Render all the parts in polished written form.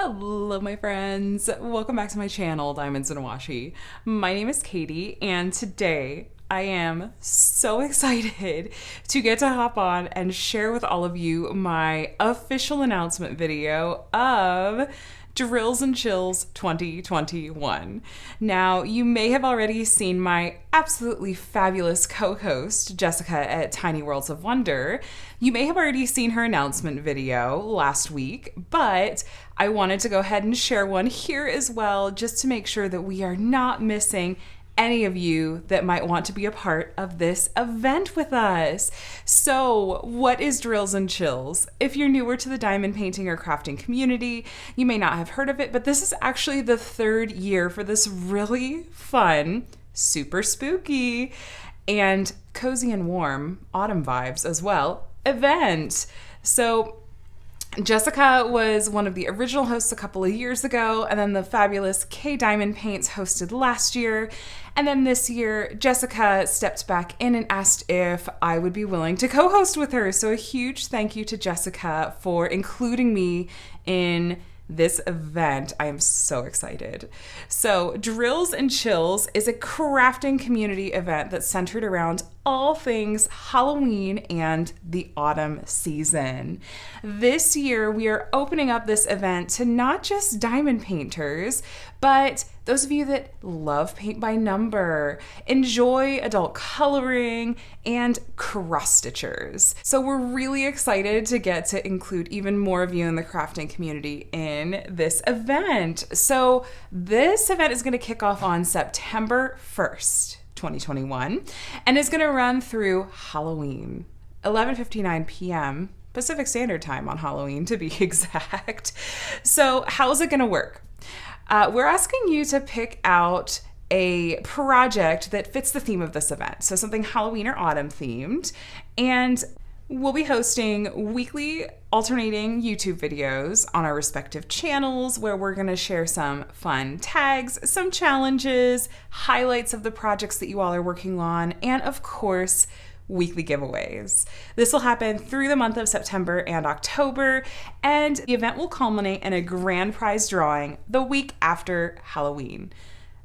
Hello, my friends. Welcome back to my channel, Diamonds and Washi. My name is Katie, and today I am so excited to get to hop on and share with all of you my official announcement video of Drills and Chills 2021. Now, you may have already seen my absolutely fabulous co-host, Jessica at Tiny Worlds of Wonder. You may have already seen her announcement video last week, but I wanted to go ahead and share one here as well, just to make sure that we are not missing any of you that might want to be a part of this event with us. So, what is Drills and Chills? If you're newer to the diamond painting or crafting community, you may not have heard of it, but this is actually the third year for this really fun, super spooky, and cozy and warm autumn vibes as well event. So, Jessica was one of the original hosts a couple of years ago, and then the fabulous K Diamond Paints hosted last year. And then this year, Jessica stepped back in and asked if I would be willing to co-host with her. So a huge thank you to Jessica for including me in this event. I am so excited. So Drills and Chills is a crafting community event that's centered around all things Halloween and the autumn season. This year, we are opening up this event to not just diamond painters, but those of you that love paint by number, enjoy adult coloring, and cross stitchers. So we're really excited to get to include even more of you in the crafting community in this event. So this event is going to kick off on September 1st. 2021, and is going to run through Halloween, 11:59 p.m. Pacific Standard Time on Halloween, to be exact. So how's it going to work? We're asking you to pick out a project that fits the theme of this event, so something Halloween or autumn themed, and we'll be hosting weekly alternating YouTube videos on our respective channels where we're going to share some fun tags, some challenges, highlights of the projects that you all are working on, and of course, weekly giveaways. This will happen through the month of September and October, and the event will culminate in a grand prize drawing the week after Halloween.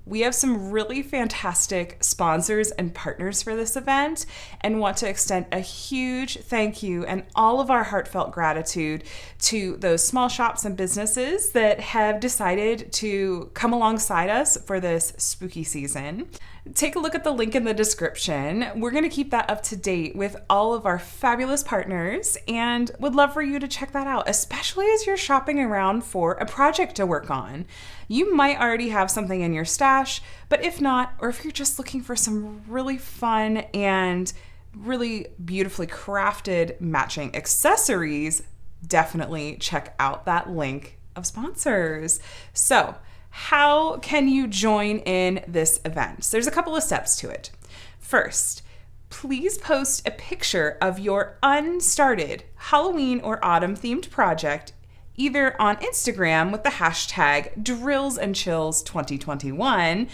We have some really fantastic sponsors and partners for this event and want to extend a huge thank you and all of our heartfelt gratitude to those small shops and businesses that have decided to come alongside us for this spooky season. Take a look at the link in the description. We're going to keep that up to date with all of our fabulous partners and would love for you to check that out, especially as you're shopping around for a project to work on. You might already have something in your stash, but if not, or if you're just looking for some really fun and really beautifully crafted matching accessories, definitely check out that link of sponsors. So, how can you join in this event? So there's a couple of steps to it. First, please post a picture of your unstarted Halloween or autumn themed project either on Instagram with the hashtag DrillsandChills2021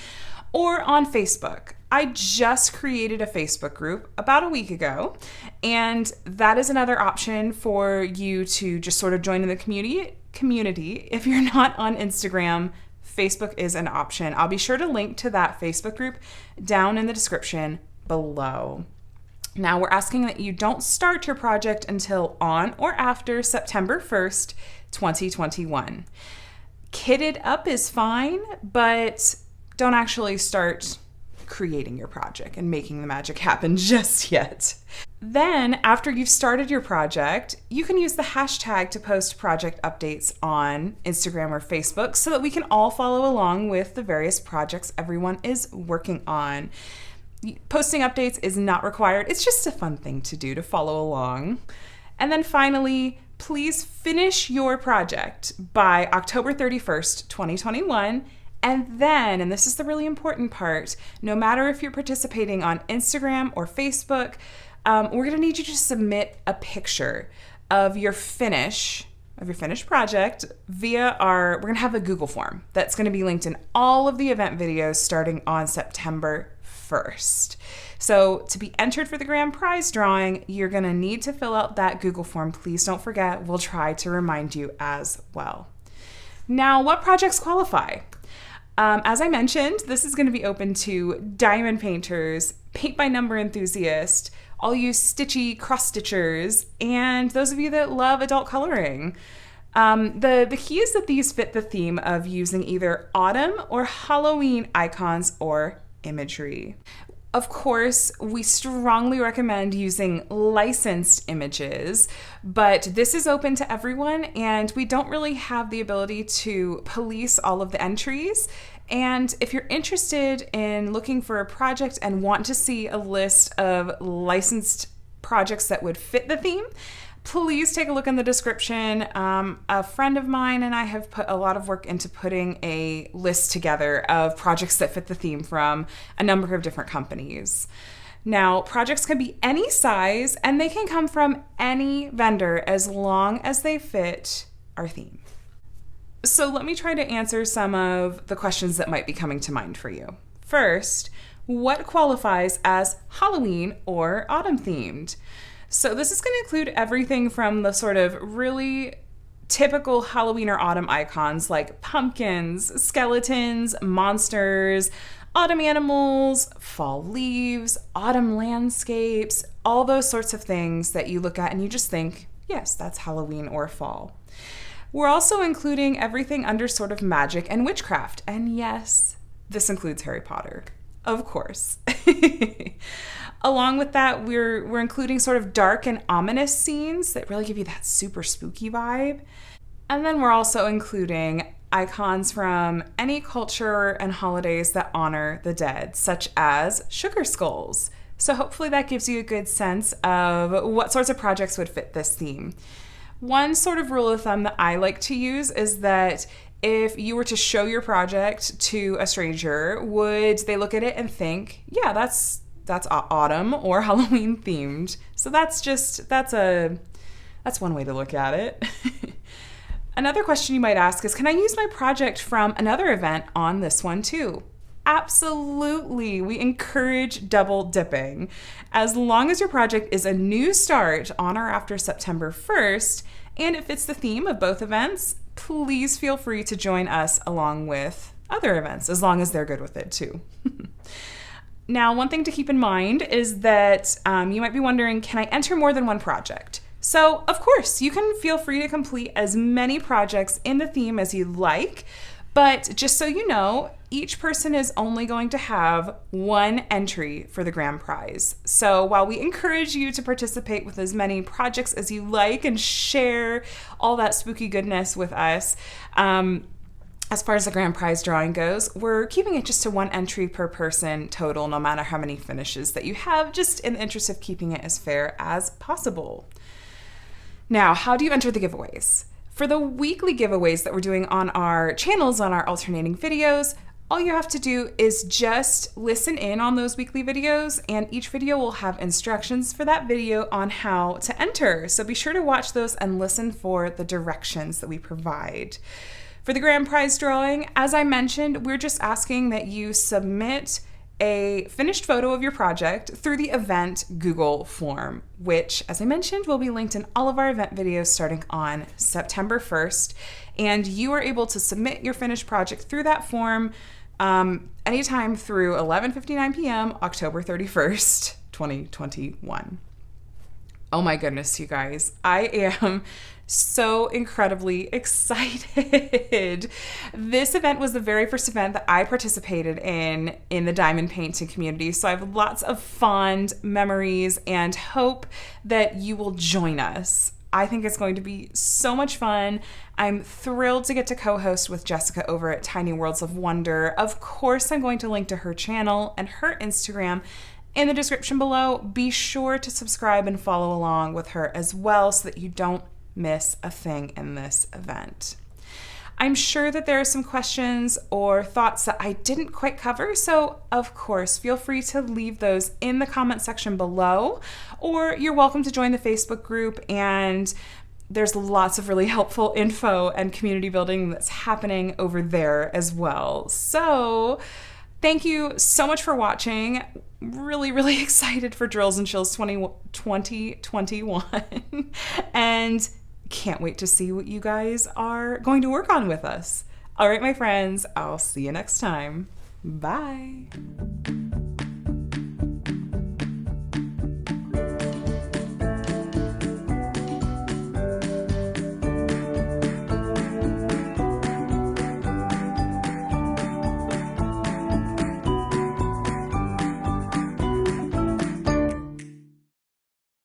or on Facebook. I just created a Facebook group about a week ago, and that is another option for you to just sort of join in the community. If you're not on Instagram, Facebook is an option. I'll be sure to link to that Facebook group down in the description below. Now, we're asking that you don't start your project until on or after September 1st, 2021. Kitted up is fine, but don't actually start creating your project and making the magic happen just yet. Then, after you've started your project, you can use the hashtag to post project updates on Instagram or Facebook so that we can all follow along with the various projects everyone is working on. Posting updates is not required. It's just a fun thing to do to follow along. And then finally, please finish your project by October 31st, 2021. And then, and this is the really important part, no matter if you're participating on Instagram or Facebook, we're going to need you to submit a picture of your finished project via we're going to have a Google form that's going to be linked in all of the event videos starting on September 1st. So to be entered for the grand prize drawing, you're going to need to fill out that Google form. Please don't forget. We'll try to remind you as well. Now, what projects qualify? As I mentioned, this is going to be open to diamond painters, paint by number enthusiasts, all you stitchy cross stitchers, and those of you that love adult coloring. The key is that these fit the theme of using either autumn or Halloween icons or imagery. Of course, we strongly recommend using licensed images, but this is open to everyone, and we don't really have the ability to police all of the entries. And if you're interested in looking for a project and want to see a list of licensed projects that would fit the theme, please take a look in the description. A friend of mine and I have put a lot of work into putting a list together of projects that fit the theme from a number of different companies. Now, projects can be any size and they can come from any vendor as long as they fit our theme. So let me try to answer some of the questions that might be coming to mind for you. First, what qualifies as Halloween or autumn themed? So this is going to include everything from the sort of really typical Halloween or autumn icons like pumpkins, skeletons, monsters, autumn animals, fall leaves, autumn landscapes, all those sorts of things that you look at and you just think, yes, that's Halloween or fall. We're also including everything under sort of magic and witchcraft. And yes, this includes Harry Potter, of course. Along with that, we're including sort of dark and ominous scenes that really give you that super spooky vibe. And then we're also including icons from any culture and holidays that honor the dead, such as sugar skulls. So hopefully that gives you a good sense of what sorts of projects would fit this theme. One sort of rule of thumb that I like to use is that if you were to show your project to a stranger, would they look at it and think, yeah, that's autumn or Halloween themed? So that's one way to look at it. Another question you might ask is, can I use my project from another event on this one too? Absolutely. We encourage double dipping. As long as your project is a new start on or after September 1st, and it fits the theme of both events, please feel free to join us along with other events, as long as they're good with it too. Now, one thing to keep in mind is that you might be wondering, can I enter more than one project? So, of course, you can feel free to complete as many projects in the theme as you like, but just so you know, each person is only going to have one entry for the grand prize. So while we encourage you to participate with as many projects as you like and share all that spooky goodness with us, as far as the grand prize drawing goes, we're keeping it just to one entry per person total, no matter how many finishes that you have, just in the interest of keeping it as fair as possible. Now, how do you enter the giveaways? For the weekly giveaways that we're doing on our channels, on our alternating videos, all you have to do is just listen in on those weekly videos, and each video will have instructions for that video on how to enter. So be sure to watch those and listen for the directions that we provide. For the grand prize drawing, as I mentioned, we're just asking that you submit a finished photo of your project through the event Google form, which, as I mentioned, will be linked in all of our event videos starting on September 1st. And you are able to submit your finished project through that form anytime through 11:59 p.m. October 31st, 2021. Oh my goodness, you guys. I am so incredibly excited. This event was the very first event that I participated in the diamond painting community. So I have lots of fond memories and hope that you will join us. I think it's going to be so much fun. I'm thrilled to get to co-host with Jessica over at Tiny Worlds of Wonder. Of course, I'm going to link to her channel and her Instagram in the description below. Be sure to subscribe and follow along with her as well so that you don't miss a thing in this event. I'm sure that there are some questions or thoughts that I didn't quite cover, so of course, feel free to leave those in the comment section below, or you're welcome to join the Facebook group, and there's lots of really helpful info and community building that's happening over there as well. So thank you so much for watching. Really, really excited for Drills and Chills 2021. And can't wait to see what you guys are going to work on with us. All right, my friends, I'll see you next time. Bye.